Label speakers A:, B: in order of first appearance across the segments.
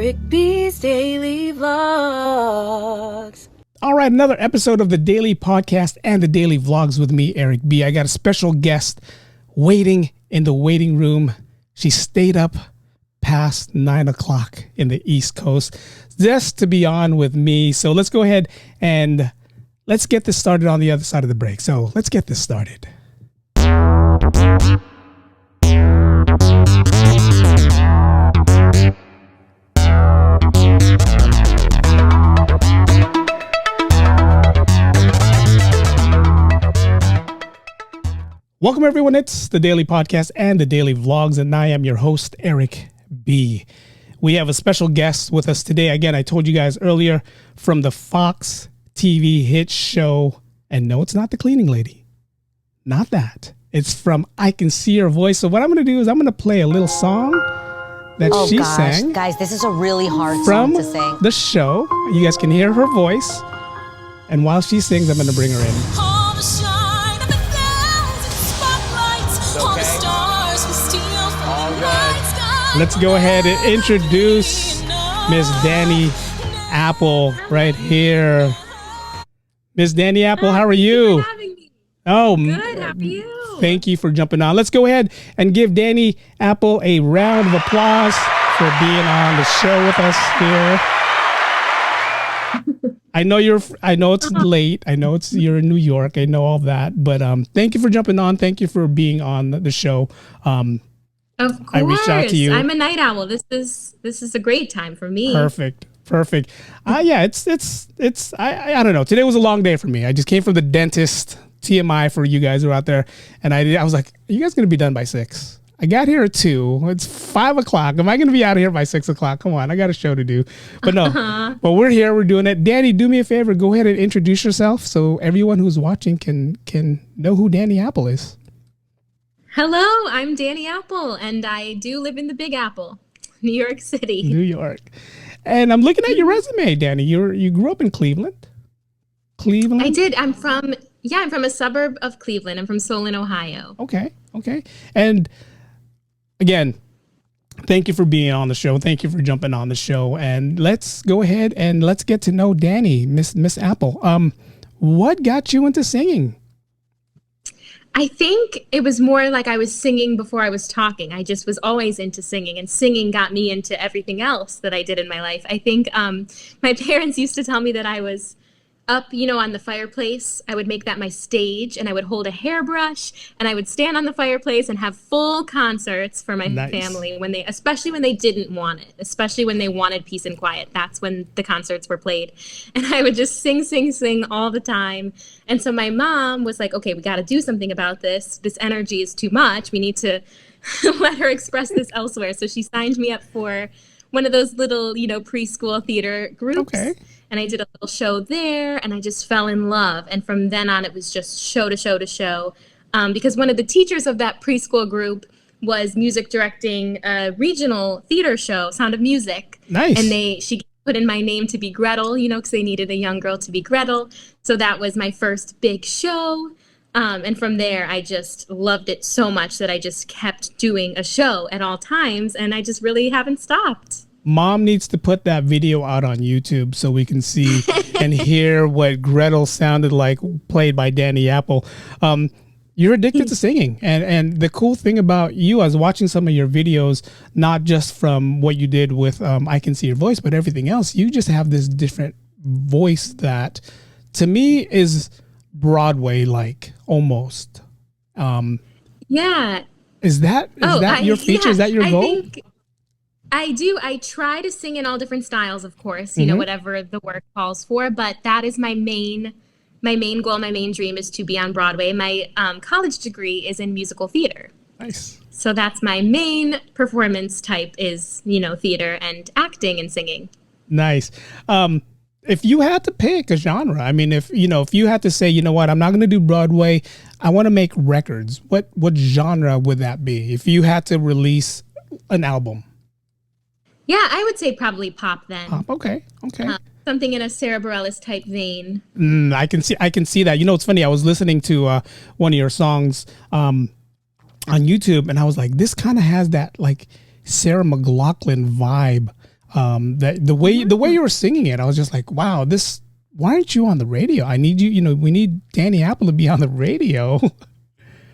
A: Eric B's Daily Vlogs.
B: All right, another episode of the Daily Podcast and the Daily Vlogs with me, Eric B. I got a special guest waiting in the waiting room. She stayed up past 9 o'clock in the East Coast just to be on with me. So let's go ahead and let's get this started on the other side of the break. So let's get this started. Welcome everyone, it's the Daily Podcast and the Daily Vlogs, and I am your host, Eric B. We have a special guest with us today. Again, I told you guys earlier, from the Fox TV hit show, and no, it's not the cleaning lady. Not that. It's from I Can See Her Voice. So what I'm going to do is I'm going to play a little song that she sang.
C: Guys, this is a really hard song to sing.
B: From the show. You guys can hear her voice. And while she sings, I'm going to bring her in. Let's go ahead and introduce Miss Dani Apple right here. Miss Dani Apple, how are you?
D: Thanks for having me.
B: Oh,
D: good. How are you?
B: Thank you for jumping on. Let's go ahead and give Dani Apple a round of applause for being on the show with us here. I know it's late. I know you're in New York. I know all that, but thank you for jumping on. Thank you for being on the show.
D: Of course.
B: I reached out to you.
D: I'm a night owl. This is a great time for me.
B: Perfect. Yeah, it's I don't know. Today was a long day for me. I just came from the dentist. TMI for you guys who are out there. And I was like, are you guys going to be done by 6? I got here at 2. It's 5 o'clock. Am I going to be out of here by 6 o'clock? Come on. I got a show to do. But no, but we're here. We're doing it. Dani, do me a favor. Go ahead and introduce yourself so everyone who's watching can know who Dani Apple is.
D: Hello, I'm Dani Apple, and I do live in the Big Apple, New York City.
B: New York. And I'm looking at your resume, Dani. You grew up in Cleveland?
D: I did. I'm from a suburb of Cleveland. I'm from Solon, Ohio.
B: Okay. And again, thank you for being on the show. Thank you for jumping on the show. And let's go ahead and let's get to know Dani, Miss Apple. What got you into singing?
D: I think it was more like I was singing before I was talking. I just was always into singing, and singing got me into everything else that I did in my life. I think my parents used to tell me that I was up, on the fireplace. I would make that my stage, and I would hold a hairbrush, and I would stand on the fireplace and have full concerts for my family especially when they didn't want it, especially when they wanted peace and quiet. That's when the concerts were played. And I would just sing all the time. And so my mom was like, okay, we got to do something about this. This energy is too much. We need to let her express this elsewhere. So she signed me up for one of those little, preschool theater groups. Okay. And I did a little show there, and I just fell in love. And from then on, it was just show to show to show. Because one of the teachers of that preschool group was music directing a regional theater show, Sound of Music.
B: Nice.
D: And she put in my name to be Gretel, because they needed a young girl to be Gretel. So that was my first big show. And from there, I just loved it so much that I just kept doing a show at all times, and I just really haven't stopped.
B: Mom needs to put that video out on YouTube so we can see and hear what Gretel sounded like played by Dani Apple. You're addicted to singing. And the cool thing about you, I was watching some of your videos, not just from what you did with I Can See Your Voice, but everything else. You just have this different voice that, to me, is Broadway-like, almost.
D: Yeah.
B: Is that your feature? Yeah, is that your goal?
D: I do. I try to sing in all different styles, of course, whatever the work calls for. But that is my main goal, my main dream is to be on Broadway. My college degree is in musical theater.
B: Nice.
D: So that's my main performance type is, theater and acting and singing.
B: Nice. If you had to pick a genre, I mean, if you had to say, what, I'm not going to do Broadway, I want to make records. What genre would that be if you had to release an album?
D: Yeah, I would say probably pop then.
B: Pop, okay.
D: Something in a Sarah Bareilles type vein.
B: I can see that. It's funny. I was listening to one of your songs on YouTube, and I was like, this kind of has that like Sarah McLachlan vibe That the way you were singing it, I was just like, wow, this. Why aren't you on the radio? I need you. You know, we need Dani Apple to be on the radio.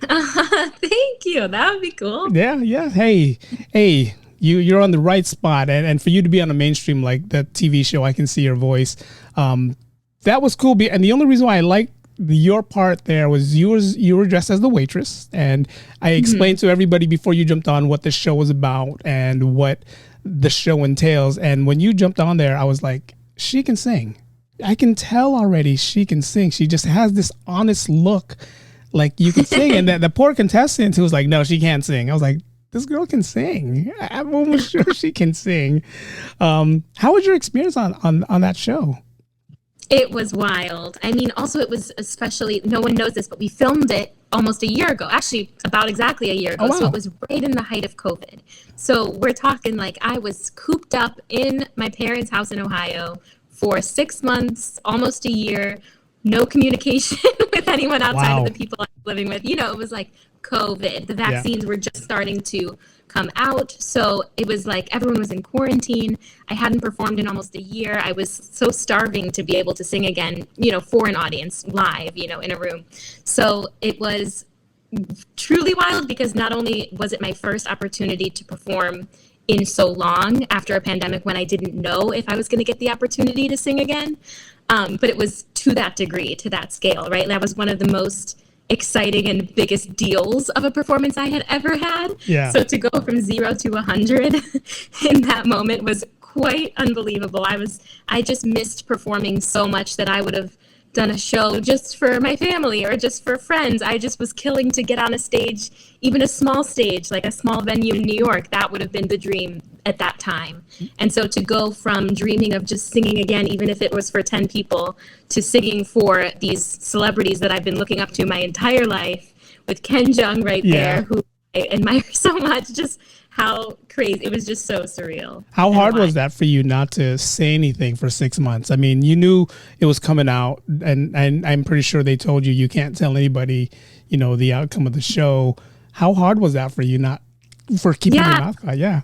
D: Thank you. That would be cool.
B: Yeah. Hey, you're on the right spot, and for you to be on a mainstream like that TV show, I can see your voice. That was cool. And the only reason why I liked your part there was you were dressed as the waitress, and I explained to everybody before you jumped on what the show was about and what the show entails. And when you jumped on there, I was like, she can sing. I can tell already she can sing. She just has this honest look like you can sing. And the poor contestant who was like, no, she can't sing. I was like, this girl can sing. I'm almost sure she can sing. How was your experience on that show?
D: It was wild. I mean, also it was especially, no one knows this, but we filmed it almost a year ago, actually about exactly a year ago.
B: Oh, wow.
D: So it was right in the height of COVID. So we're talking like I was cooped up in my parents' house in Ohio for 6 months, almost a year, no communication with anyone outside of the people I was living with. You know, it was like COVID. The vaccines were just starting to come out. So it was like everyone was in quarantine. I hadn't performed in almost a year. I was so starving to be able to sing again, you know, for an audience live, you know, in a room. So it was truly wild because not only was it my first opportunity to perform in so long after a pandemic when I didn't know if I was going to get the opportunity to sing again, but it was to that degree, to that scale, right? That was one of the most exciting and biggest deals of a performance I had ever had.
B: Yeah.
D: So to go from 0 to 100 in that moment was quite unbelievable. I just missed performing so much that I would have done a show just for my family or just for friends. I just was killing to get on a stage, even a small stage, like a small venue in New York. That would have been the dream at that time. And so to go from dreaming of just singing again, even if it was for 10 people, to singing for these celebrities that I've been looking up to my entire life, with Ken Jeong right there, who I admire so much, just how crazy. It was just so surreal.
B: How hard was that for you not to say anything for 6 months? I mean, you knew it was coming out, and I'm pretty sure they told you can't tell anybody, you know, the outcome of the show. How hard was that for you not for keeping your mouth quiet? Yeah.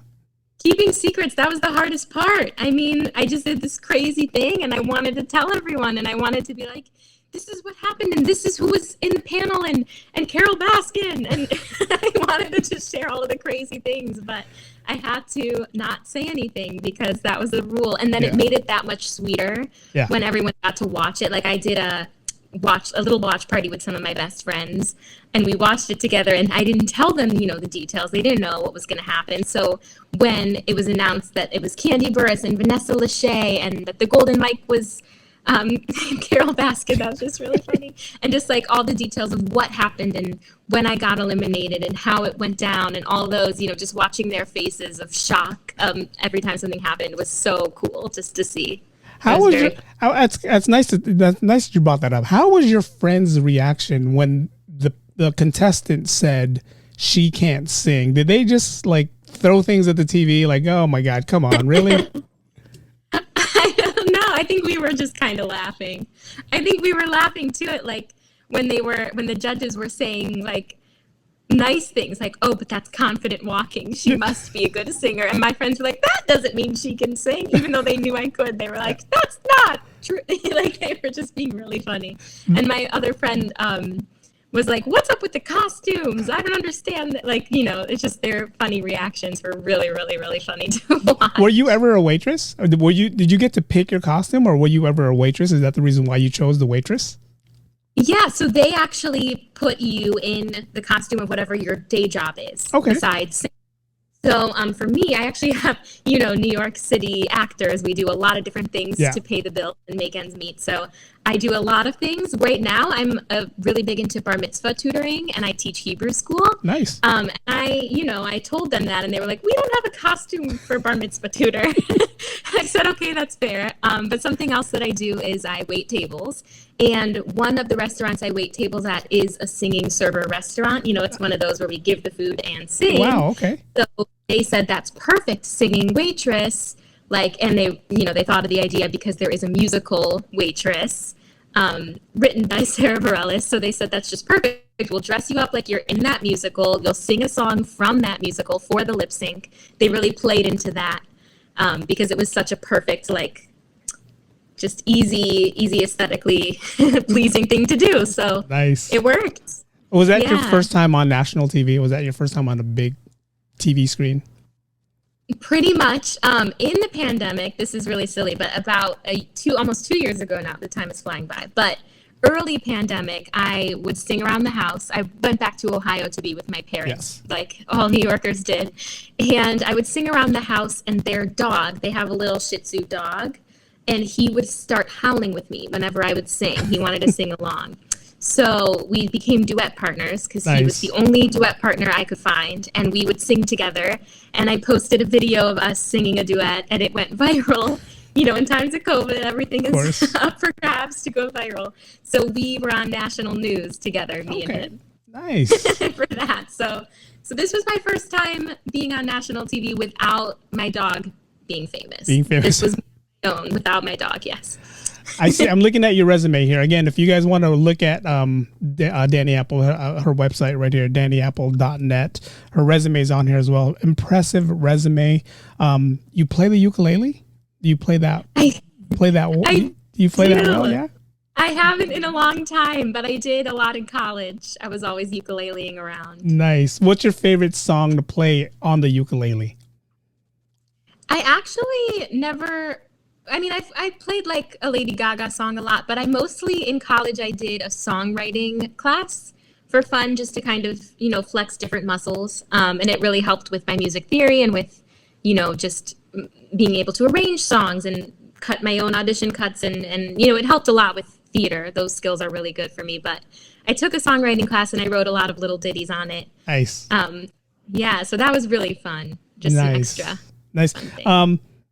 D: Keeping secrets, that was the hardest part. I mean, I just did this crazy thing and I wanted to tell everyone, and I wanted to be like, this is what happened, and this is who was in the panel, and Carol Baskin, and I wanted to just share all of the crazy things, but I had to not say anything because that was the rule. And then it made it that much sweeter when everyone got to watch it. Like I did a little watch party with some of my best friends, and we watched it together, and I didn't tell them, you know, the details. They didn't know what was going to happen. So when it was announced that it was Candy Burris and Vanessa Lachey, and that the golden mic was Carol Baskin, that was just really funny. And just like all the details of what happened and when I got eliminated and how it went down and all those, you know, just watching their faces of shock every time something happened was so cool just to see.
B: How was your? That's nice. That's nice that you brought that up. How was your friend's reaction when the contestant said she can't sing? Did they just like throw things at the TV like, oh my God, come on, really?
D: I don't know. I think we were just kind of laughing. I think we were laughing to it, like when the judges were saying like nice things like, oh, but that's confident walking. She must be a good singer. And my friends were like, that doesn't mean she can sing. Even though they knew I could, they were like, that's not true. Like they were just being really funny. And my other friend was like, what's up with the costumes? I don't understand that. Like, you know, it's just their funny reactions were really, really, really funny to watch.
B: Were you ever a waitress? Or did you get to pick your costume, or were you ever a waitress? Is that the reason why you chose the waitress?
D: Yeah, so they actually put you in the costume of whatever your day job is. Okay. Besides singing. So for me, I actually have, you know, New York City actors. We do a lot of different things to pay the bills and make ends meet. So I do a lot of things. Right now, I'm really big into bar mitzvah tutoring, and I teach Hebrew school.
B: Nice.
D: And I told them that, and they were like, we don't have a costume for bar mitzvah tutor. I said, okay, that's fair. But something else that I do is I wait tables. And one of the restaurants I wait tables at is a singing server restaurant. You know, it's one of those where we give the food and sing.
B: Wow, okay.
D: So they said that's perfect, singing waitress. Like, and they thought of the idea because there is a musical Waitress written by Sarah Bareilles. So they said that's just perfect. We'll dress you up like you're in that musical. You'll sing a song from that musical for the lip sync. They really played into that. because it was such a perfect, like, just easy aesthetically pleasing thing to do. So
B: nice.
D: It worked.
B: Was that your first time on national TV? Was that your first time on a big TV screen?
D: Pretty much. In the pandemic, this is really silly, but about almost 2 years ago now, the time is flying by, but early pandemic, I would sing around the house. I went back to Ohio to be with my parents, like all New Yorkers did. And I would sing around the house, and their dog, they have a little Shih Tzu dog, and he would start howling with me whenever I would sing. He wanted to sing along. So we became duet partners because he was the only duet partner I could find, and we would sing together. And I posted a video of us singing a duet, and it went viral. You know, in times of COVID, everything is up for grabs to go viral. So we were on national news together, me and him.
B: Nice.
D: For that. So this was my first time being on national TV without my dog being famous. This was my own without my dog, yes.
B: I see. I'm looking at your resume here. Again, if you guys want to look at Dani Apple, her website right here, daniapple.net. Her resume is on here as well. Impressive resume. You play the ukulele? Do you play that? Do you play that well? Yeah.
D: I haven't in a long time, but I did a lot in college. I was always ukuleleing around.
B: Nice. What's your favorite song to play on the ukulele?
D: I actually never. I mean, I played like a Lady Gaga song a lot, but I mostly in college I did a songwriting class for fun, just to kind of, you know, flex different muscles. And it really helped with my music theory and with, you know, just being able to arrange songs and cut my own audition cuts. And you know, it helped a lot with theater. Those skills are really good for me. But I took a songwriting class and I wrote a lot of little ditties on it.
B: Nice.
D: Yeah, so that was really fun. Just an extra.
B: Nice.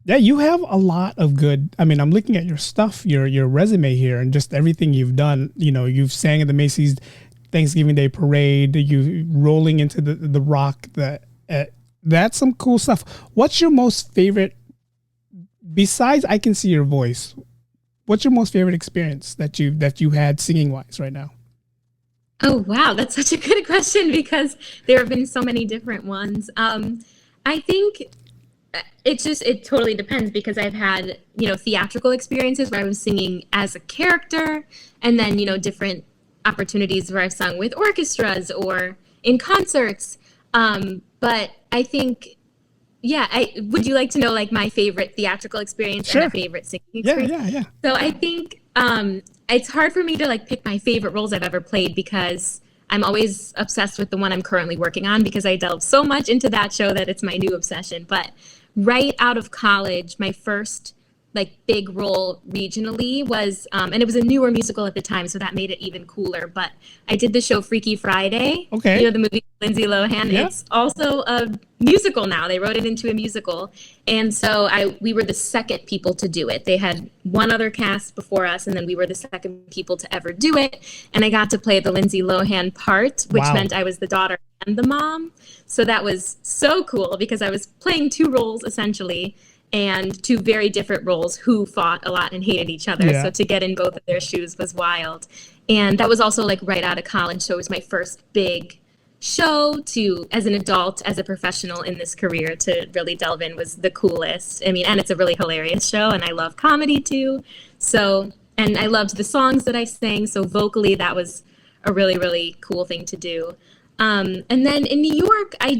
B: Yeah, you have a lot of good. I mean, I'm looking at your stuff, your resume here, and just everything you've done. You know, you've sang at the Macy's Thanksgiving Day Parade. You rolling into the Rock. That's some cool stuff. What's your most favorite? Besides, I Can See Your Voice. What's your most favorite experience that you had singing wise right now?
D: Oh wow, that's such a good question because there have been so many different ones. I think. It totally depends because I've had, you know, theatrical experiences where I was singing as a character, and then, you know, different opportunities where I've sung with orchestras or in concerts. But I think, would you like to know like my favorite theatrical experience and my favorite singing experience?
B: Yeah.
D: So I think it's hard for me to like pick my favorite roles I've ever played because I'm always obsessed with the one I'm currently working on because I delve so much into that show that it's my new obsession. But right out of college, my first like big role regionally was, and it was a newer musical at the time, so that made it even cooler. But I did the show Freaky Friday.
B: Okay.
D: You know, the movie Lindsay Lohan. Yeah. It's also a musical now. They wrote it into a musical. And so we were the second people to do it. They had one other cast before us, and then we were the second people to ever do it. And I got to play the Lindsay Lohan part, which meant I was the daughter and the mom. So that was so cool because I was playing two roles essentially, and two very different roles who fought a lot and hated each other. Yeah. So to get in both of their shoes was wild. And that was also like right out of college. So it was my first big show to, as an adult, as a professional in this career, to really delve in was the coolest. I mean, and it's a really hilarious show, and I love comedy too. So, and I loved the songs that I sang. So vocally, that was a really, really cool thing to do. And then in New York, I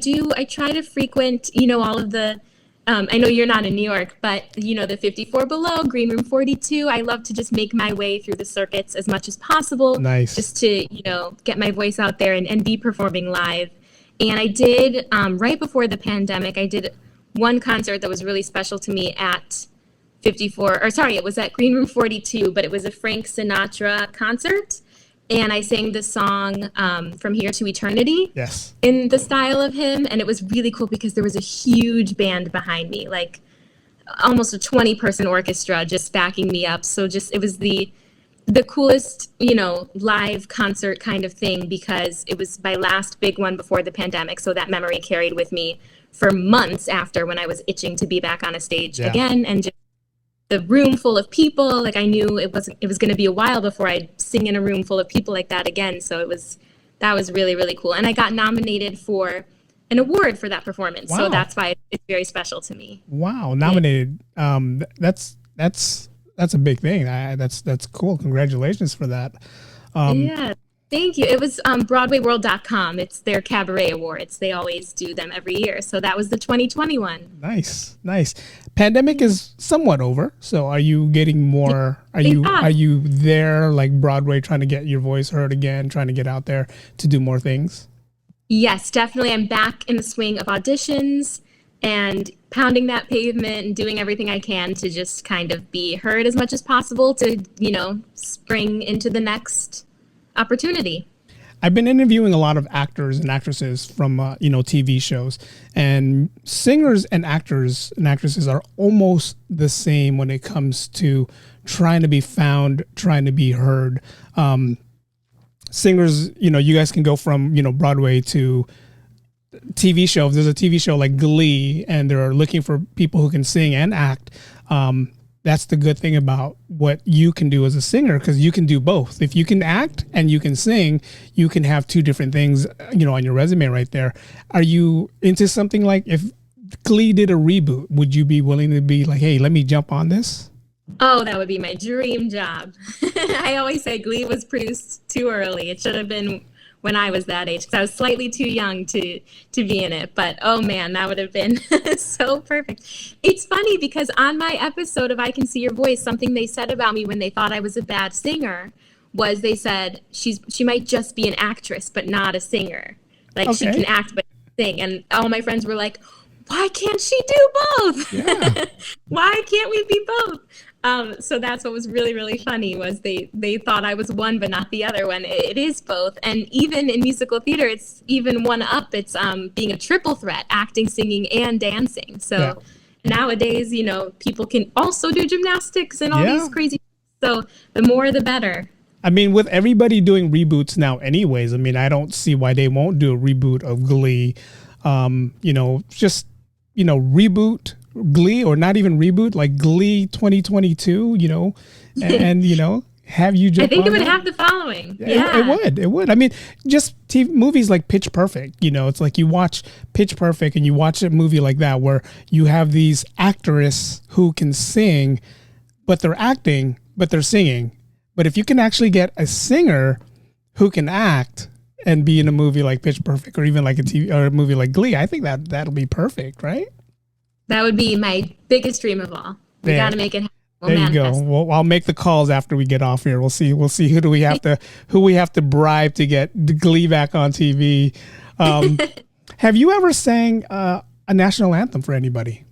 D: try to frequent, you know, all of the, I know you're not in New York, but, you know, the 54 Below, Green Room 42, I love to just make my way through the circuits as much as possible.
B: Nice.
D: Just to, you know, get my voice out there and be performing live. And I did, right before the pandemic, I did one concert that was really special to me at it was at Green Room 42, but it was a Frank Sinatra concert. And I sang the song From Here to Eternity in the style of him. And it was really cool because there was a huge band behind me, like almost a 20-person orchestra just backing me up. So just it was the coolest, you know, live concert kind of thing because it was my last big one before the pandemic. So that memory carried with me for months after when I was itching to be back on a stage again. And just the room full of people, like I knew it was going to be a while before I'd sing in a room full of people like that again. So that was really, really cool. And I got nominated for an award for that performance.
B: Wow.
D: So that's why it's very special to me.
B: Wow, nominated. That's a big thing. That's cool. Congratulations for that.
D: Yeah, thank you. It was BroadwayWorld.com. It's their cabaret awards. They always do them every year. So that was the 2021.
B: Nice. Pandemic is somewhat over. So are you getting more? Are you there like Broadway, trying to get your voice heard again, trying to get out there to do more things?
D: Yes, definitely. I'm back in the swing of auditions and pounding that pavement and doing everything I can to just kind of be heard as much as possible to, spring into the next opportunity.
B: I've been interviewing a lot of actors and actresses from, TV shows, and singers and actors and actresses are almost the same when it comes to trying to be found, trying to be heard. Singers, you guys can go from, Broadway to TV show. If there's a TV show like GLEE and they're looking for people who can sing and act, that's the good thing about what you can do as a singer, because you can do both. If you can act and you can sing, you can have two different things, on your resume right there. Are you into something like, if GLEE did a reboot, would you be willing to be like, hey, let me jump on this?
D: Oh, that would be my dream job. I always say GLEE was produced too early. It should have been when I was that age, because I was slightly too young to be in it. But oh man, that would have been so perfect. It's funny because on my episode of I Can See Your Voice, something they said about me when they thought I was a bad singer was they said she might just be an actress but not a singer. Like She can act but sing. And all my friends were like, why can't she do both?
B: Yeah.
D: Why can't we be both? So that's what was really, really funny, was they thought I was one but not the other one. It is both. And even in musical theater, it's even one up. It's being a triple threat, acting, singing, and dancing. So nowadays, people can also do gymnastics and all these crazy. So the more, the better.
B: I mean, with everybody doing reboots now anyways, I don't see why they won't do a reboot of GLEE. Reboot GLEE, or not even reboot, like GLEE 2022, and have you jump
D: I think
B: on
D: it would
B: that?
D: have the following.
B: It would. Just TV movies like Pitch Perfect, it's like you watch Pitch Perfect and you watch a movie like that where you have these actors who can sing, but they're acting, but they're singing. But if you can actually get a singer who can act and be in a movie like Pitch Perfect, or even like a TV or a movie like GLEE, I think that'll be perfect, right?
D: That would be my biggest dream of all. We got to make it happen.
B: There you go. Well, I'll make the calls after we get off here. We'll see who we have to bribe to get the GLEE back on TV. Have you ever sang a national anthem for anybody?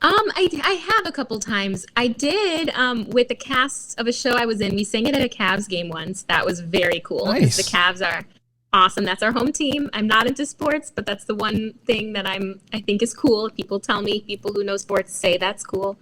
D: I have a couple times. I did with the cast of a show I was in. We sang it at a Cavs game once. That was very cool.
B: Nice.
D: The Cavs are awesome. That's our home team. I'm not into sports, but that's the one thing that I think is cool. People tell me, people who know sports say that's cool.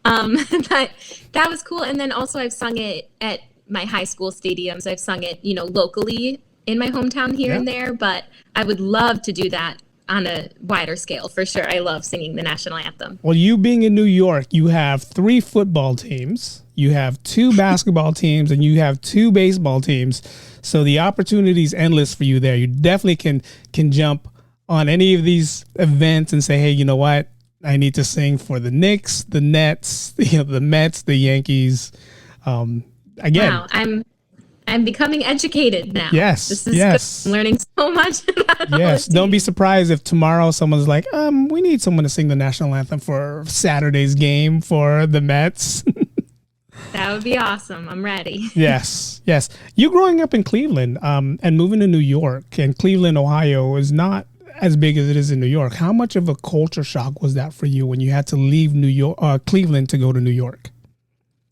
D: But that was cool. And then also I've sung it at my high school stadiums. I've sung it, locally in my hometown here and there, but I would love to do that on a wider scale for sure. I love singing the national anthem.
B: Well, you being in New York, you have 3 football teams, you have 2 basketball teams, and you have 2 baseball teams. So the opportunity is endless for you there. You definitely can jump on any of these events and say, hey, you know what? I need to sing for the Knicks, the Nets, the Mets, the Yankees. Again,
D: wow, I'm becoming educated now.
B: Yes,
D: this is
B: yes.
D: good. I'm learning so much about
B: yes. Don't be surprised if tomorrow someone's like, we need someone to sing the national anthem for Saturday's game for the Mets.
D: That would be awesome. I'm ready.
B: Yes. You growing up in Cleveland and moving to New York, and Cleveland, Ohio is not as big as it is in New York. How much of a culture shock was that for you when you had to leave Cleveland to go to New York?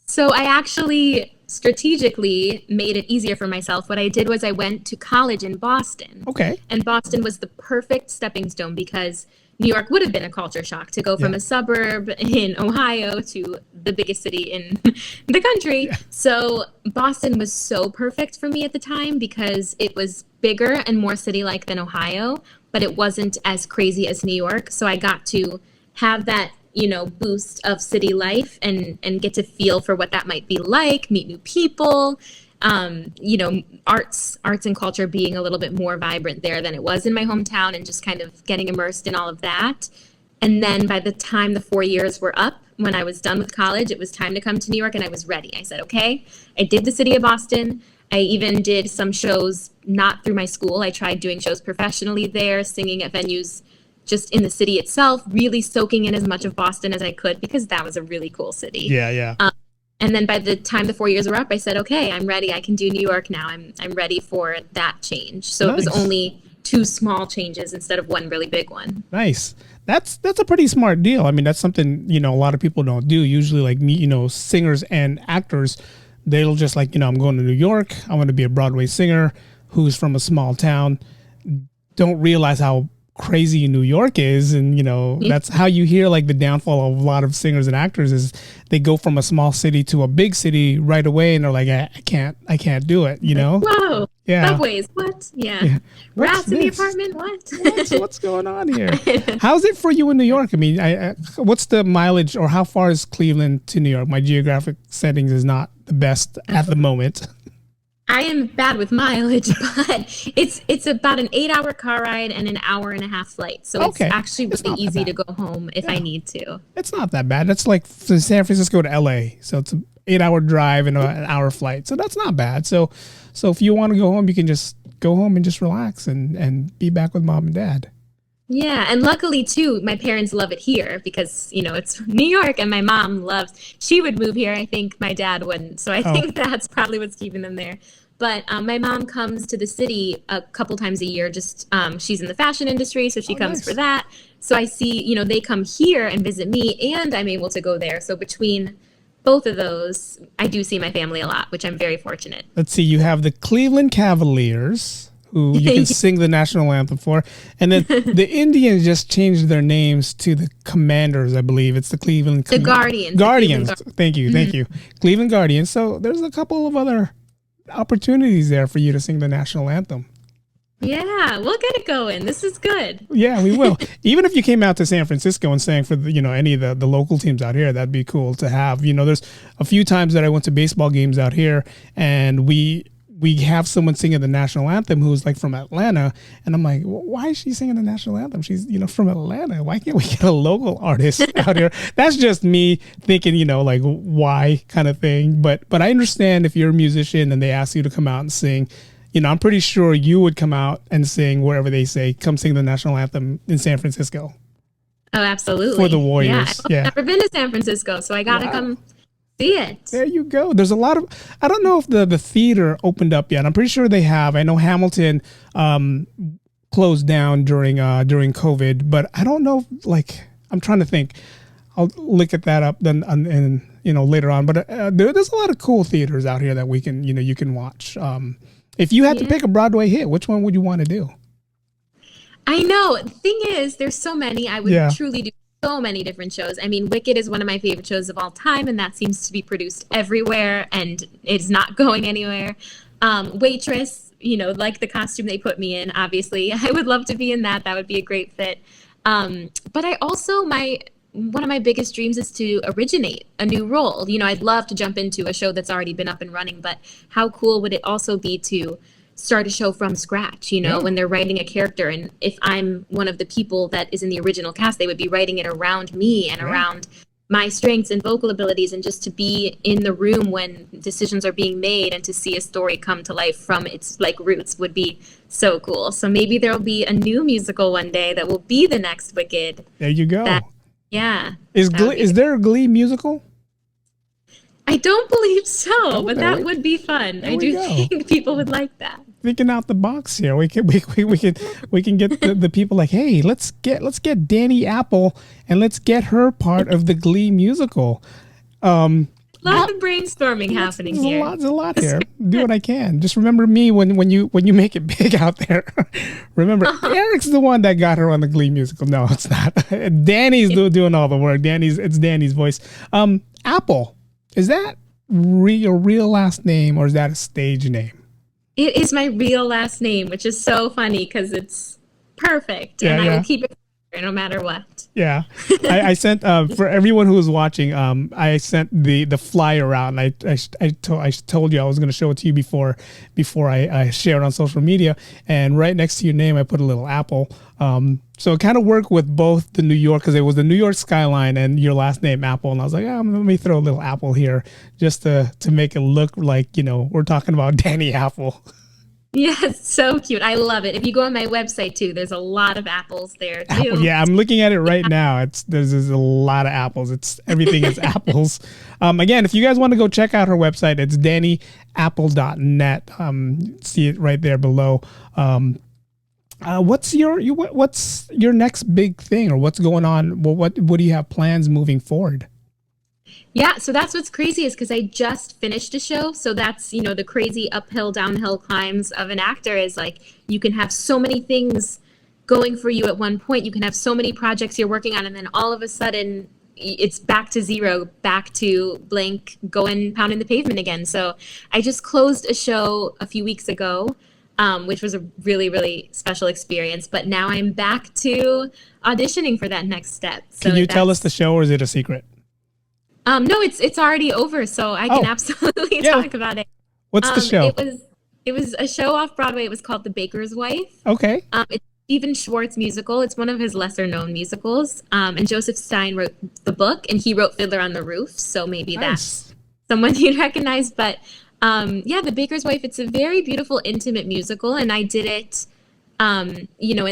D: So I actually strategically made it easier for myself. What I did was I went to college in Boston.
B: Okay.
D: And Boston was the perfect stepping stone because New York would have been a culture shock to go from a suburb in Ohio to the biggest city in the country. Yeah. So Boston was so perfect for me at the time because it was bigger and more city-like than Ohio, but it wasn't as crazy as New York. So I got to have that, boost of city life and get to feel for what that might be like, meet new people, arts and culture being a little bit more vibrant there than it was in my hometown, and just kind of getting immersed in all of that. And then by the time the 4 years were up, when I was done with college, it was time to come to New York, and I was ready. I said, okay. I did the city of Boston. I even did some shows not through my school. I tried doing shows professionally there, singing at venues just in the city itself, really soaking in as much of Boston as I could, because that was a really cool city.
B: Yeah.
D: And then by the time the 4 years were up, I said, okay, I'm ready. I can do New York now. I'm ready for that change. So
B: Nice.
D: It was only 2 small changes instead of one really big one.
B: Nice. That's a pretty smart deal. I mean, that's something, a lot of people don't do. Usually, like me, singers and actors, they'll just like, I'm going to New York. I want to be a Broadway singer who's from a small town. Don't realize how crazy New York is, and that's how you hear like the downfall of a lot of singers and actors is they go from a small city to a big city right away, and they're like, I can't do it.
D: Whoa.
B: Yeah.
D: Subways, what? Yeah. Rats in the apartment, what?
B: What's going on here? How's it for you in New York? I mean, what's the mileage, or how far is Cleveland to New York? My geographic settings is not the best at the moment.
D: I am bad with mileage, but it's about an 8-hour car ride and an 1.5-hour flight. So
B: Okay.
D: It's actually
B: It's
D: really
B: not that
D: easy to
B: bad.
D: go home if I need to.
B: It's not that bad. It's like from San Francisco to LA. So it's an 8-hour drive and an hour flight. So that's not bad. So if you want to go home, you can just go home and just relax and be back with mom and dad.
D: Yeah, and luckily too, my parents love it here because, it's New York, and my mom she would move here. I think my dad wouldn't. So I think that's probably what's keeping them there. But my mom comes to the city a couple times a year. Just she's in the fashion industry, so she comes
B: nice.
D: for that. So I see, they come here and visit me, and I'm able to go there. So between both of those, I do see my family a lot, which I'm very fortunate.
B: Let's see. You have the Cleveland Cavaliers, who you can sing the national anthem for. And then the Indians just changed their names to the Commanders, I believe. It's the Cleveland...
D: The Guardians.
B: Guardians. Thank you. Cleveland Guardians. So there's a couple of other opportunities there for you to sing the national anthem.
D: Yeah, we'll get it going. This is good.
B: Yeah, we will. Even if you came out to San Francisco and sang for any of the local teams out here, that'd be cool to have. There's a few times that I went to baseball games out here, and we have someone singing the national anthem who's like from Atlanta, and I'm like, why is she singing the national anthem? She's from Atlanta. Why can't we get a local artist out here? That's just me thinking, like why kind of thing. But I understand if you're a musician and they ask you to come out and sing. I'm pretty sure you would come out and sing wherever they say, come sing the national anthem in San Francisco.
D: Oh, absolutely.
B: For the Warriors.
D: Yeah. I've never been to San Francisco, so I got to come see it.
B: There you go. There's a lot of, I don't know if the theater opened up yet. I'm pretty sure they have. I know Hamilton closed down during COVID, but I don't know, I'm trying to think. I'll look at that up then and later on. But there's a lot of cool theaters out here that we can, you can watch. If you had to pick a Broadway hit, which one would you want to do?
D: I know. The thing is, there's so many. I would truly do so many different shows. I mean, Wicked is one of my favorite shows of all time, and that seems to be produced everywhere, and it's not going anywhere. Waitress, like the costume they put me in, obviously. I would love to be in that. That would be a great fit. But I also, one of my biggest dreams is to originate a new role. I'd love to jump into a show that's already been up and running, but how cool would it also be to start a show from scratch, when they're writing a character? And if I'm one of the people that is in the original cast, they would be writing it around me and around my strengths and vocal abilities, and just to be in the room when decisions are being made and to see a story come to life from its roots would be so cool. So maybe there'll be a new musical one day that will be the next Wicked.
B: There you go.
D: Yeah.
B: Is there a Glee musical?
D: I don't believe so, but that would be fun. I do think people would like that.
B: Thinking out the box here, we can get the people like, hey, let's get Dani Apple and let's get her part of the Glee musical.
D: Lot of brainstorming happening here.
B: There's a lot here. Do what I can. Just remember me when you make it big out there. Remember, Eric's the one that got her on the Glee musical. No, it's not. Danny's doing all the work. It's Danny's voice. Apple, is that your real last name or is that a stage name?
D: It is my real last name, which is so funny because it's perfect, and I will keep it no matter what.
B: Yeah, I sent for everyone who was watching. I sent the flyer out, and I told you I was going to show it to you before I shared on social media. And right next to your name, I put a little apple. So it kind of worked with both the New York, because it was the New York skyline and your last name Apple, and I was like, let me throw a little apple here just to make it look like we're talking about Dani Apple.
D: Yeah, it's so cute. I love it. If you go on my website too, there's a lot of apples there too.
B: Apple, yeah, I'm looking at it right now. There's a lot of apples. Everything is apples. Again, if you guys want to go check out her website, it's daniapple.net. See it right there below. What's your next big thing, or what's going on? Well, what do you have plans moving forward?
D: Yeah, so that's what's crazy is because I just finished a show. So that's, the crazy uphill, downhill climbs of an actor is like you can have so many things going for you at one point. You can have so many projects you're working on, and then all of a sudden it's back to zero, back to blank, going pounding the pavement again. So I just closed a show a few weeks ago, which was a really, really special experience. But now I'm back to auditioning for that next step. So
B: can you tell us the show, or is it a secret?
D: No, it's already over, so I can absolutely talk about it.
B: What's the show?
D: It was a show off Broadway. It was called The Baker's Wife.
B: Okay.
D: It's Stephen Schwartz musical. It's one of his lesser known musicals. And Joseph Stein wrote the book, and he wrote Fiddler on the Roof. So maybe that's someone you'd recognize. But The Baker's Wife. It's a very beautiful, intimate musical, and I did it. In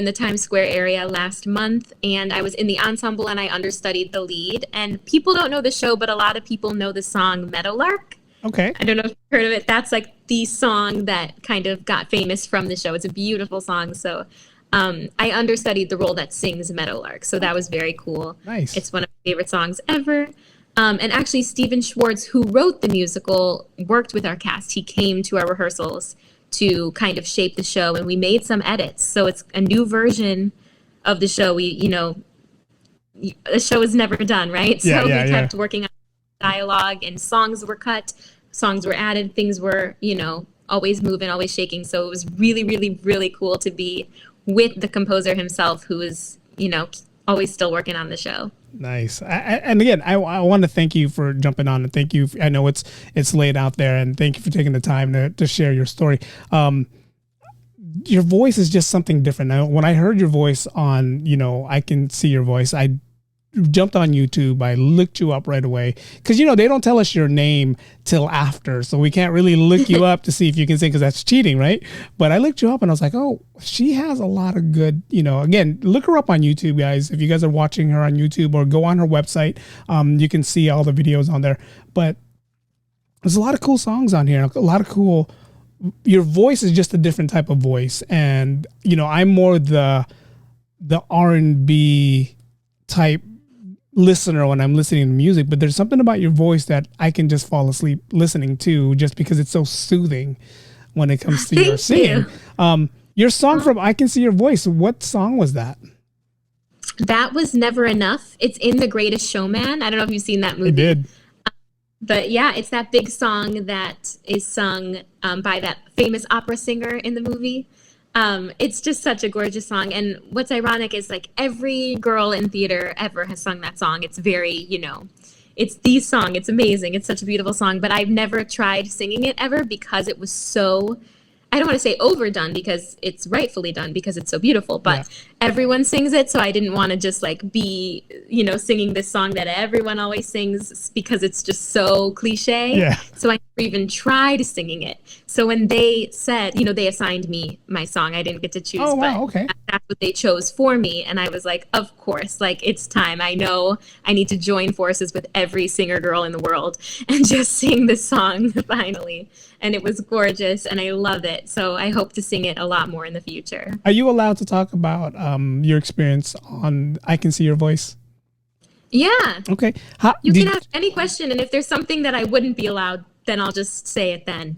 D: the Times Square area last month, and I was in the ensemble and I understudied the lead. And people don't know the show, but a lot of people know the song Meadowlark.
B: Okay.
D: I don't know if you've heard of it. That's like the song that kind of got famous from the show. It's a beautiful song. So I understudied the role that sings Meadowlark. So that was very cool.
B: Nice.
D: It's one of my favorite songs ever. And actually, Stephen Schwartz, who wrote the musical, worked with our cast. He came to our rehearsals to kind of shape the show, and we made some edits. So it's a new version of the show. The show is never done, right? So we kept working on dialogue, and songs were cut, songs were added, things were, always moving, always shaking. So it was really, really, really cool to be with the composer himself, who is, always still working on the show.
B: Nice. And again, I want to thank you for jumping on, and thank you. I know it's laid out there, and thank you for taking the time to share your story. Your voice is just something different. Now, when I heard your voice on, I Can See Your Voice, I jumped on YouTube. I looked you up right away because, they don't tell us your name till after. So we can't really look you up to see if you can sing, because that's cheating, right? But I looked you up and I was like, oh, she has a lot of good, again, look her up on YouTube, guys. If you guys are watching her on YouTube, or go on her website, you can see all the videos on there. But there's a lot of cool songs on here. A lot of cool, your voice is just a different type of voice. And, I'm more the R&B type listener when I'm listening to music, but there's something about your voice that I can just fall asleep listening to, just because it's so soothing when it comes to your singing. Your song from I Can See Your Voice, what song was that?
D: That was Never Enough. It's in The Greatest Showman. I don't know if you've seen that movie.
B: I did.
D: But yeah, it's that big song that is sung by that famous opera singer in the movie. It's just such a gorgeous song. And what's ironic is like every girl in theater ever has sung that song. It's very, it's the song. It's amazing. It's such a beautiful song. But I've never tried singing it ever, because it was so, I don't want to say overdone, because it's rightfully done because it's so beautiful, but everyone sings it. So I didn't want to just like be, singing this song that everyone always sings, because it's just so cliche.
B: Yeah.
D: So I never even tried singing it. So when they said, they assigned me my song, I didn't get to choose.
B: Oh, wow,
D: but
B: okay.
D: That's what they chose for me. And I was like, of course, like it's time. I know I need to join forces with every singer girl in the world and just sing this song finally. And it was gorgeous, and I love it. So I hope to sing it a lot more in the future.
B: Are you allowed to talk about your experience on I Can See Your Voice?
D: Yeah.
B: Okay.
D: You can ask any question, and if there's something that I wouldn't be allowed, then I'll just say it then.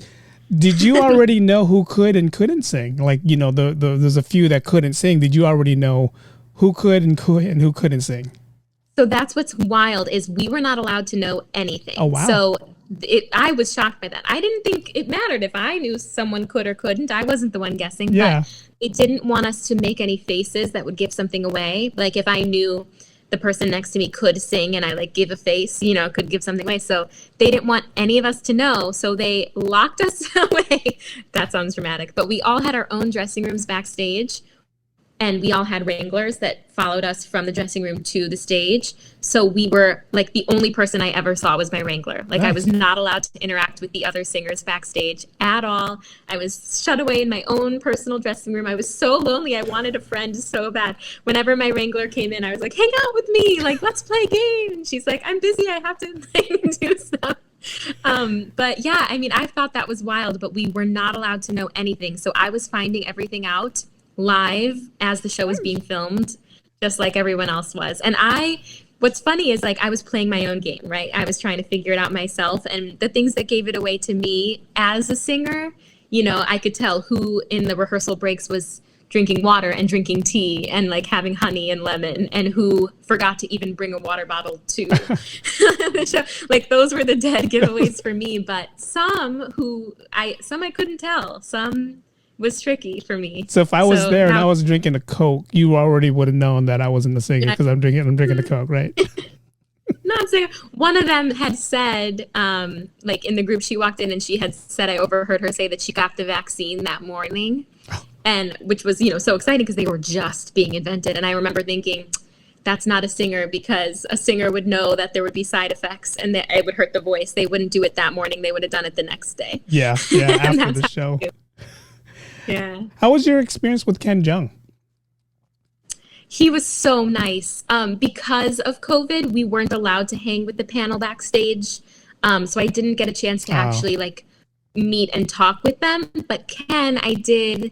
B: Did you already know who could and couldn't sing? Like, there's a few that couldn't sing. Did you already know who could and who couldn't sing?
D: So that's what's wild, is we were not allowed to know anything.
B: Oh, wow.
D: So I was shocked by that. I didn't think it mattered if I knew someone could or couldn't. I wasn't the one guessing.
B: Yeah.
D: But it didn't want us to make any faces that would give something away. Like if I knew the person next to me could sing and I like give a face, could give something away. So they didn't want any of us to know. So they locked us away. That sounds dramatic. But we all had our own dressing rooms backstage. And we all had wranglers that followed us from the dressing room to the stage. So we were like the only person I ever saw was my wrangler. Like I was not allowed to interact with the other singers backstage at all. I was shut away in my own personal dressing room. I was so lonely. I wanted a friend so bad. Whenever my wrangler came in, I was like, hang out with me. Like, let's play a game. And she's like, I'm busy. I have to do stuff. But yeah, I mean, I thought that was wild, but we were not allowed to know anything. So I was finding everything out live as the show was being filmed, just like everyone else was. And what's funny is like I was playing my own game, right? I was trying to figure it out myself. And the things that gave it away to me as a singer, I could tell who in the rehearsal breaks was drinking water and drinking tea and like having honey and lemon, and who forgot to even bring a water bottle to the show. Like those were the dead giveaways for me. But some I couldn't tell. Some was tricky for me.
B: So if I was there and I was drinking a Coke, you already would have known that I wasn't the singer because I'm drinking the Coke, right?
D: Not saying one of them had said, like in the group she walked in and she had said, I overheard her say that she got the vaccine that morning, and which was, so exciting because they were just being invented. And I remember thinking, that's not a singer, because a singer would know that there would be side effects and that it would hurt the voice. They wouldn't do it that morning. They would have done it the next day.
B: Yeah, after the show.
D: Yeah.
B: How was your experience with Ken Jeong?
D: He was so nice. Because of COVID, we weren't allowed to hang with the panel backstage. So I didn't get a chance to actually like meet and talk with them. But Ken, I did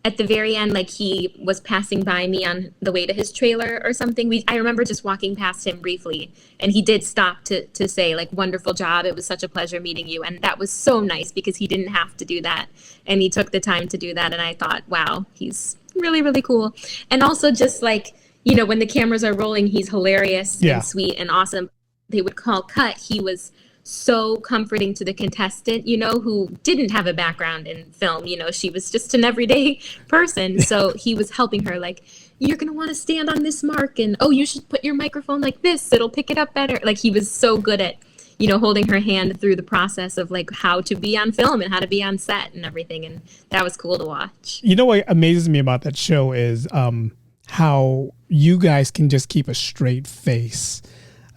D: at the very end, like he was passing by me on the way to his trailer or something. I remember just walking past him briefly, and he did stop to say like, wonderful job. It was such a pleasure meeting you. And that was so nice because he didn't have to do that. And he took the time to do that. And I thought, wow, he's really, really cool. And also just like, when the cameras are rolling, he's hilarious and sweet and awesome. They would call cut. He was so comforting to the contestant, who didn't have a background in film. She was just an everyday person. So he was helping her, like, you're going to want to stand on this mark, and, oh, you should put your microphone like this. It'll pick it up better. Like, he was so good at, holding her hand through the process of, like, how to be on film and how to be on set and everything. And that was cool to watch.
B: What amazes me about that show is how you guys can just keep a straight face.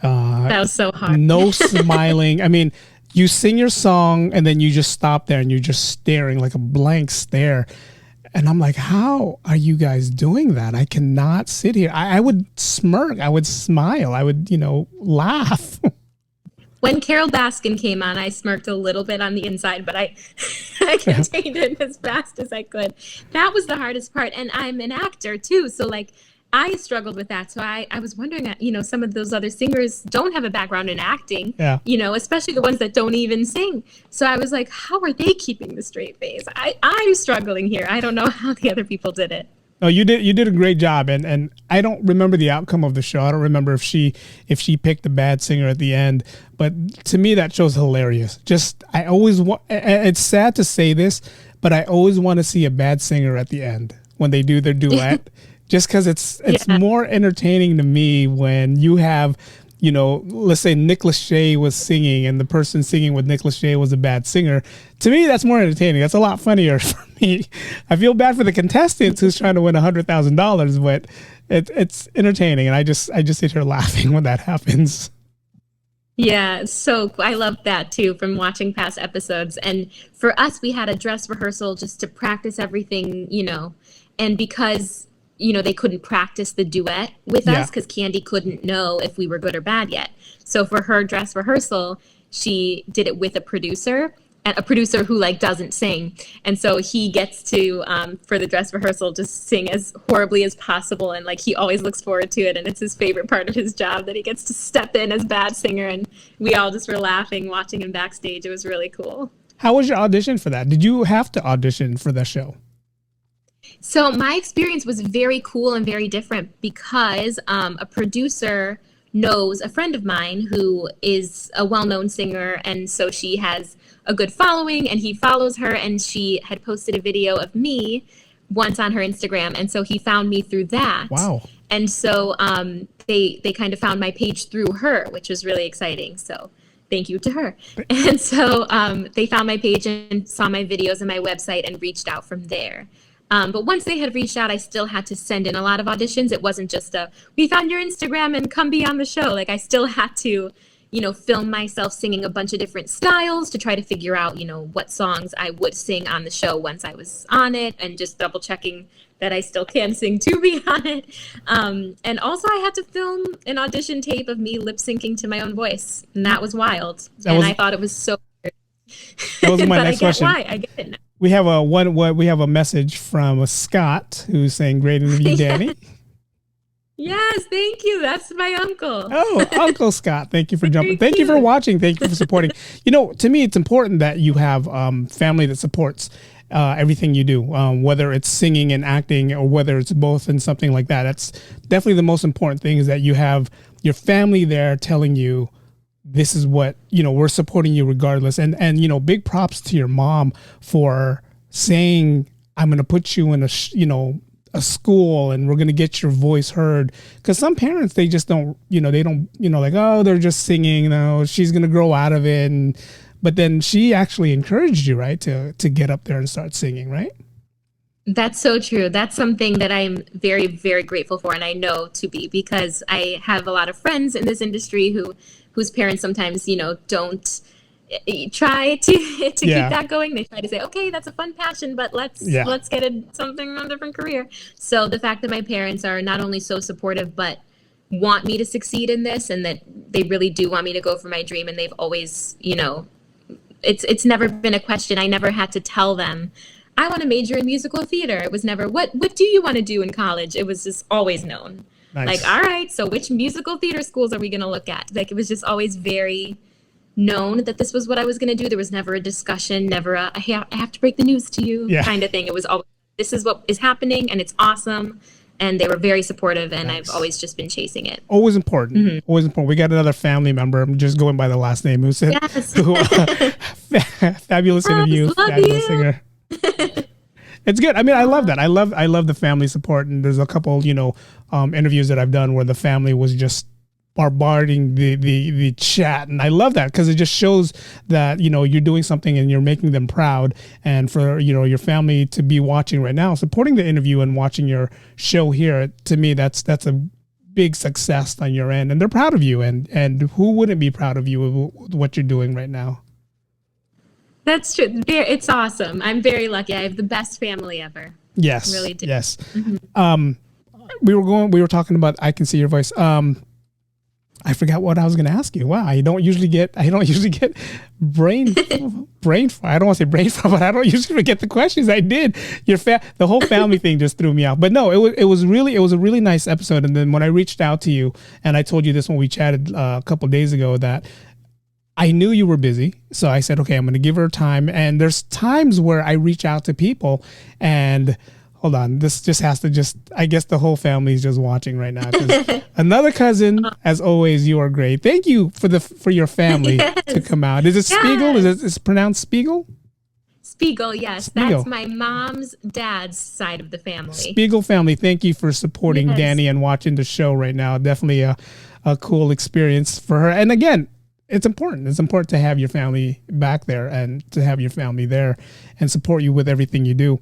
D: That was so hard.
B: No smiling. I mean, you sing your song and then you just stop there and you're just staring like a blank stare. And I'm like, how are you guys doing that? I cannot sit here. I would smirk. I would smile. I would, laugh.
D: When Carol Baskin came on, I smirked a little bit on the inside, but I contained it as fast as I could. That was the hardest part. And I'm an actor too. So like, I struggled with that. So I was wondering, some of those other singers don't have a background in acting, especially the ones that don't even sing. So I was like, how are they keeping the straight face? I'm struggling here. I don't know how the other people did it.
B: No, you did a great job. And I don't remember the outcome of the show. I don't remember if she picked a bad singer at the end. But to me, that show's hilarious. I always want, it's sad to say this, but I always want to see a bad singer at the end when they do their duet. Just because it's more entertaining to me when you have, let's say Nick Lachey was singing and the person singing with Nick Lachey was a bad singer. To me, that's more entertaining. That's a lot funnier for me. I feel bad for the contestants who's trying to win $100,000, but it's entertaining, and I just sit here laughing when that happens.
D: Yeah, so I love that too from watching past episodes. And for us, we had a dress rehearsal just to practice everything, and because they couldn't practice the duet with us because Candy couldn't know if we were good or bad yet. So for her dress rehearsal, she did it with a producer who like doesn't sing. And so he gets to, for the dress rehearsal, just sing as horribly as possible. And like, he always looks forward to it. And it's his favorite part of his job that he gets to step in as bad singer. And we all just were laughing, watching him backstage. It was really cool.
B: How was your audition for that? Did you have to audition for that show?
D: So my experience was very cool and very different because a producer knows a friend of mine who is a well-known singer, and so she has a good following, and he follows her, and she had posted a video of me once on her Instagram, and so he found me through that.
B: Wow.
D: And so they kind of found my page through her, which was really exciting. So thank you to her. And so they found my page and saw my videos and my website and reached out from there. But once they had reached out, I still had to send in a lot of auditions. It wasn't just we found your Instagram and come be on the show. Like, I still had to, film myself singing a bunch of different styles to try to figure out, what songs I would sing on the show once I was on it, and just double checking that I still can sing to be on it. And also I had to film an audition tape of me lip syncing to my own voice. And that was wild. I thought it was so weird.
B: That was my next question.
D: Why. I get it now.
B: We have a message from Scott who's saying, "Great interview, Dani."
D: Yes, thank you. That's my uncle.
B: Oh, Uncle Scott. Thank you for jumping. Thank you for watching. Thank you for supporting. To me, it's important that you have family that supports everything you do, whether it's singing and acting or whether it's both and something like that. That's definitely the most important thing, is that you have your family there telling you, this is what, we're supporting you regardless. And big props to your mom for saying, I'm going to put you in a school and we're going to get your voice heard. Because some parents, they just don't, like, oh, they're just singing. No, she's going to grow out of it. But then she actually encouraged you, right, to get up there and start singing, right?
D: That's so true. That's something that I'm very, very grateful for, and I know to be, because I have a lot of friends in this industry whose parents sometimes, don't try to keep that going. They try to say, okay, that's a fun passion, but let's get a different career. So the fact that my parents are not only so supportive, but want me to succeed in this, and that they really do want me to go for my dream, and they've always, it's never been a question. I never had to tell them, I want to major in musical theater. It was never, what do you want to do in college? It was just always known. Nice. Like, all right, so which musical theater schools are we going to look at? Like, it was just always very known that this was what I was going to do. There was never a discussion, never I have to break the news to you kind of thing. It was always, this is what is happening, and it's awesome. And they were very supportive, and I've always just been chasing it. Always important.
B: Mm-hmm. Always important. We got another family member, I'm just going by the last name, who said, fabulous interview, fabulous singer. It's good. I mean, I love that. I love the family support. And there's a couple, interviews that I've done where the family was just bombarding the chat, and I love that, because it just shows that you're doing something and you're making them proud. And for your family to be watching right now, supporting the interview and watching your show here, to me that's a big success on your end, and they're proud of you. And who wouldn't be proud of you with what you're doing right now?
D: That's true. It's awesome. I'm very lucky. I have the best family ever.
B: Yes.
D: I really do.
B: Yes. Mm-hmm. We were talking about I Can See Your Voice. I forgot what I was going to ask you. Wow, I don't usually get brain fart. I don't want to say brain fart, but I don't usually forget the questions. I did. The whole family thing just threw me out. But no, it was a really nice episode. And then when I reached out to you, and I told you this when we chatted a couple of days ago, that I knew you were busy. So I said, okay, I'm going to give her time. And there's times where I reach out to people, and hold on, this just has to I guess the whole family is just watching right now. Another cousin, as always, you are great. Thank you for your family to come out. Is it Spiegel? Is it pronounced Spiegel?
D: Spiegel, yes. Spiegel. That's my mom's dad's side of the family.
B: Spiegel family, thank you for supporting Dani and watching the show right now. Definitely a cool experience for her. And again, it's important. It's important to have your family back there, and to have your family there and support you with everything you do.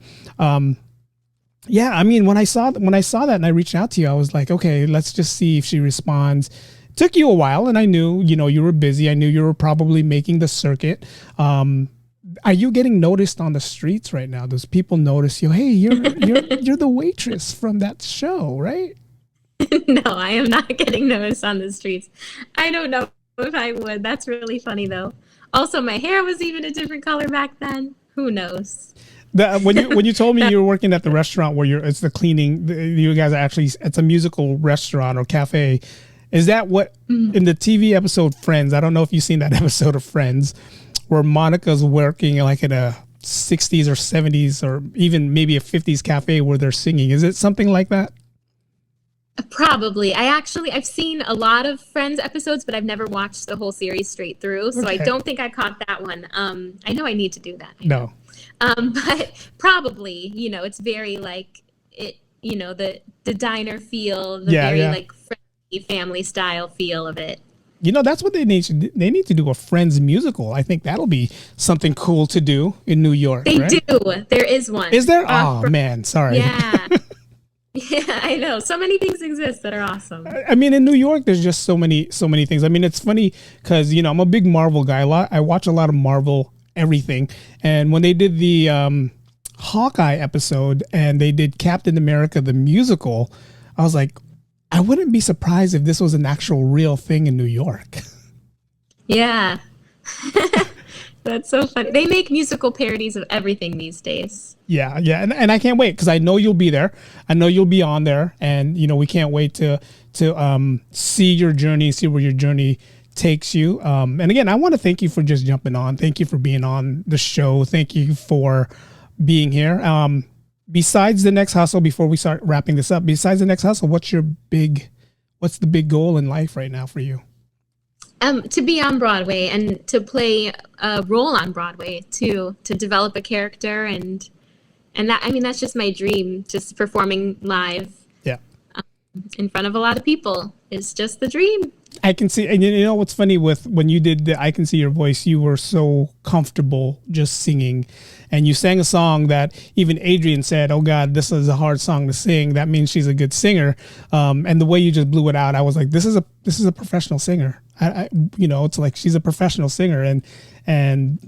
B: Yeah, I mean, when I saw that and I reached out to you, I was like, okay, let's just see if she responds. Took you a while, and I knew, you were busy. I knew you were probably making the circuit. Are you getting noticed on the streets right now? Does people notice you? Hey, you're the waitress from that show, right?
D: No, I am not getting noticed on the streets. I don't know if I would. That's really funny, though. Also, my hair was even a different color back then. Who knows?
B: When you told me you were working at the restaurant where it's the cleaning, you guys are actually, it's a musical restaurant or cafe. Is that what in the TV episode Friends? I don't know if you've seen that episode of Friends, where Monica's working like in a 60s or 70s or even maybe a 50s cafe where they're singing. Is it something like that?
D: Probably. I've seen a lot of Friends episodes, but I've never watched the whole series straight through. So I
B: Okay.
D: don't think I caught that one. I know I need to do that.
B: No.
D: But probably, it's very like it, the diner feel, the
B: Yeah,
D: very
B: yeah.
D: like friendly family style feel of it.
B: That's what they need to do. They need to do a Friends musical. I think that'll be something cool to do in New York,
D: They
B: right?
D: do. There is one.
B: Is there? Oh, man. Sorry.
D: Yeah. Yeah, I know. So many things exist that are awesome.
B: I mean, in New York, there's just so many things. I mean, it's funny because, I'm a big Marvel guy. I watch a lot of Marvel everything. And when they did the Hawkeye episode and they did Captain America, the musical, I was like, I wouldn't be surprised if this was an actual real thing in New York.
D: Yeah. That's so funny. They make musical parodies of everything these days.
B: Yeah, yeah, and I can't wait because I know you'll be there. I know you'll be on there, and we can't wait to see your journey, see where your journey takes you. And again, I want to thank you for just jumping on. Thank you for being on the show. Thank you for being here. Besides the next hustle, before we start wrapping this up, besides the next hustle, what's the big goal in life right now for you?
D: To be on Broadway and to play a role on Broadway too, to develop a character and that, I mean, that's just my dream. Just performing live
B: Yeah.
D: in front of a lot of people is just the dream.
B: I can see, and you know what's funny with when you did the I Can See Your Voice, you were so comfortable just singing, and you sang a song that even Adrian said, "Oh God, this is a hard song to sing. That means she's a good singer." And the way you just blew it out, I was like, "This is a professional singer." It's like she's a professional singer, and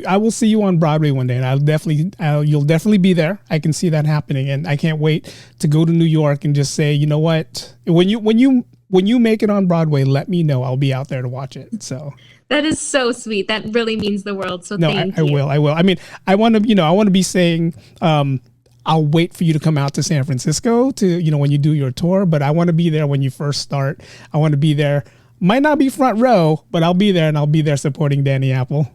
B: I will see you on Broadway one day, and you'll definitely be there. I can see that happening, and I can't wait to go to New York and just say, you know what, when you make it on Broadway, let me know. I'll be out there to watch it. So
D: That is so sweet. That really means the world. So
B: no,
D: thank
B: I
D: you.
B: will. I mean, I want to be saying, I'll wait for you to come out to San Francisco to, when you do your tour, but I want to be there when you first start. I want to be there. Might not be front row, but I'll be there, and I'll be there supporting Dani Apple.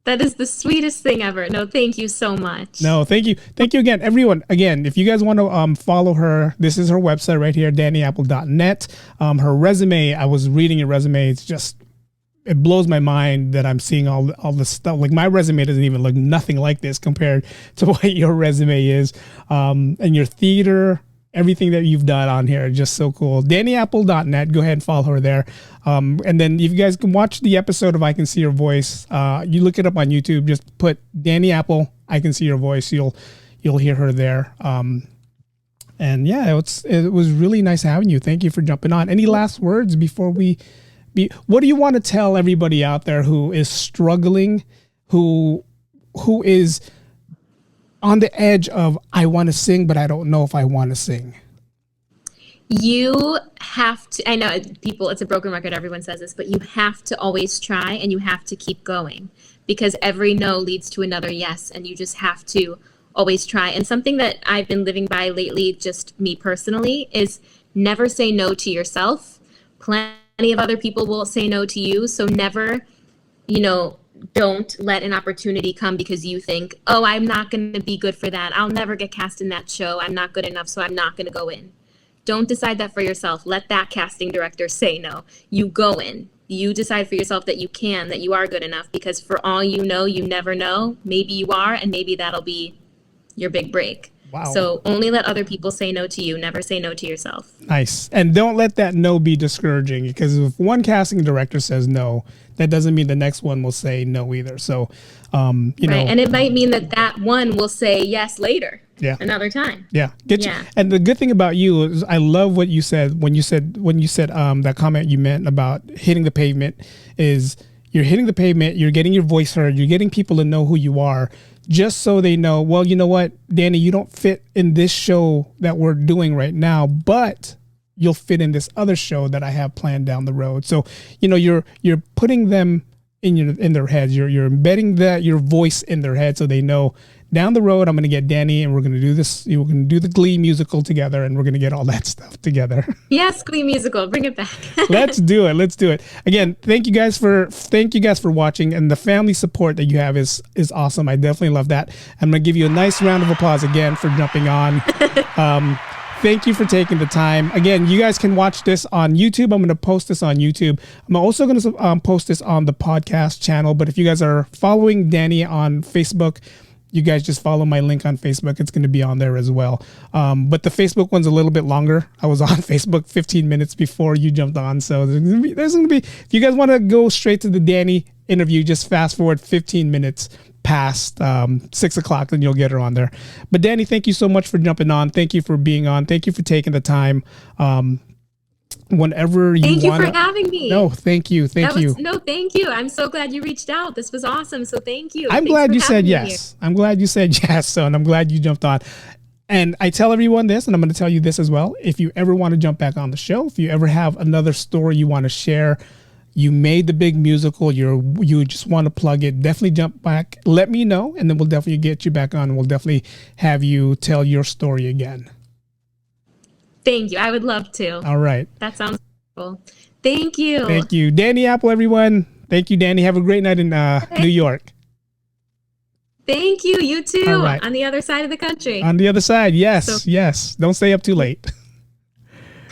D: That is the sweetest thing ever. No, thank you so much.
B: No, thank you. Thank you again, everyone. Again, if you guys want to follow her, this is her website right here, daniapple.net. Her resume, I was reading your resume. It blows my mind that I'm seeing all the stuff. Like, my resume doesn't even look nothing like this compared to what your resume is. And your theater, everything that you've done on here is just so cool. daniapple.net. Go ahead and follow her there. And then if you guys can watch the episode of I Can See Your Voice, you look it up on YouTube, just put Dani Apple, I Can See Your Voice. You'll hear her there. And yeah, it was really nice having you. Thank you for jumping on. Any last words before what do you want to tell everybody out there who is struggling, who is on the edge of, I want to sing, but I don't know if I want to sing?
D: You have to, I know people, it's a broken record, everyone says this, but you have to always try and you have to keep going, because every no leads to another yes, and you just have to always try. And something that I've been living by lately, just me personally, is never say no to yourself. Plenty of other people will say no to you, so never, don't let an opportunity come because you think, oh, I'm not going to be good for that. I'll never get cast in that show. I'm not good enough, so I'm not going to go in. Don't decide that for yourself. Let that casting director say no. You go in. You decide for yourself that you are good enough, because for all you know, you never know. Maybe you are, and maybe that'll be your big break.
B: Wow.
D: So only let other people say no to you. Never say no to yourself.
B: Nice. And don't let that no be discouraging, because if one casting director says no, that doesn't mean the next one will say no either. So,
D: Right. And it might mean that one will say yes later.
B: Yeah.
D: Another time.
B: Yeah.
D: Yeah.
B: You. And the good thing about you is, I love what you said when you said that comment you meant about hitting the pavement, is you're hitting the pavement, you're getting your voice heard, you're getting people to know who you are, just so they know, well, you know what, Dani, you don't fit in this show that we're doing right now, but you'll fit in this other show that I have planned down the road. So, you're putting them in their heads. You're embedding your voice in their head, so they know down the road I'm going to get Dani, and we're going to do this. We're going to do the GLEE musical together, and we're going to get all that stuff together.
D: Yes, GLEE musical, bring it back.
B: Let's do it. Again, thank you guys for watching, and the family support that you have is awesome. I definitely love that. I'm going to give you a nice round of applause again for jumping on. Thank you for taking the time. Again, you guys can watch this on YouTube. I'm going to post this on YouTube. I'm also going to post this on the podcast channel. But if you guys are following Dani on Facebook, you guys just follow my link on Facebook. It's going to be on there as well. But the Facebook one's a little bit longer. I was on Facebook 15 minutes before you jumped on. So there's going to be, if you guys want to go straight to the Dani interview, just fast forward 15 minutes past 6 o'clock, then you'll get her on there. But Dani, thank you so much for jumping on. Thank you for being on. Thank you for taking the time. Whenever you
D: Thank you for having me.
B: No, thank you. Thank you.
D: No, thank you. I'm so glad you reached out. This was awesome. So thank you.
B: I'm glad you said yes. I'm glad you said yes. So, and I'm glad you jumped on. And I tell everyone this, and I'm going to tell you this as well. If you ever want to jump back on the show, if you ever have another story you want to share, you made the big musical, you just want to plug it, definitely jump back. Let me know, and then we'll definitely get you back on. And we'll definitely have you tell your story again.
D: Thank you. I would love to.
B: All right.
D: That sounds cool. Thank you.
B: Thank you. Dani Apple, everyone. Thank you, Dani. Have a great night in New York.
D: Thank you. You too.
B: All right.
D: On the other side of the country.
B: On the other side. Yes. Yes. Don't stay up too late.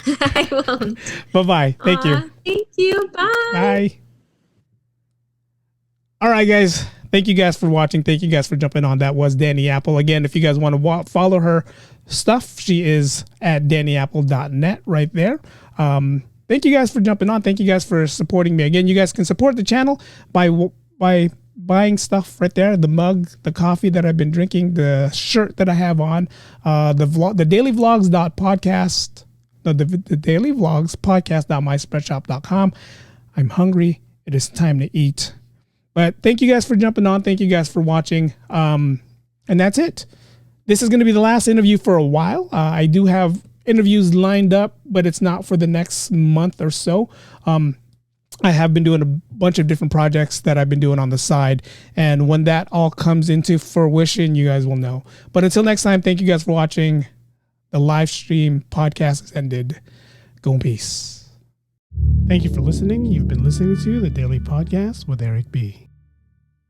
D: I won't.
B: Bye-bye. Thank you.
D: Thank you. Bye.
B: Bye. All right, guys. Thank you guys for watching. Thank you guys for jumping on. That was Dani Apple. Again, if you guys want to follow her stuff, she is at daniapple.net right there. Thank you guys for jumping on. Thank you guys for supporting me. Again, you guys can support the channel by buying stuff right there, the mug, the coffee that I've been drinking, the shirt that I have on, the daily vlogs podcast. The daily vlogs podcast.myspreadshop.com. I'm hungry. It is time to eat. But thank you guys for jumping on. Thank you guys for watching. And that's it. This is going to be the last interview for a while. I do have interviews lined up, but it's not for the next month or so. I have been doing a bunch of different projects that I've been doing on the side. And when that all comes into fruition, you guys will know. But until next time, thank you guys for watching. The live stream podcast has ended. Go in peace. Thank you for listening. You've been listening to the Daily Podcast with Eric B.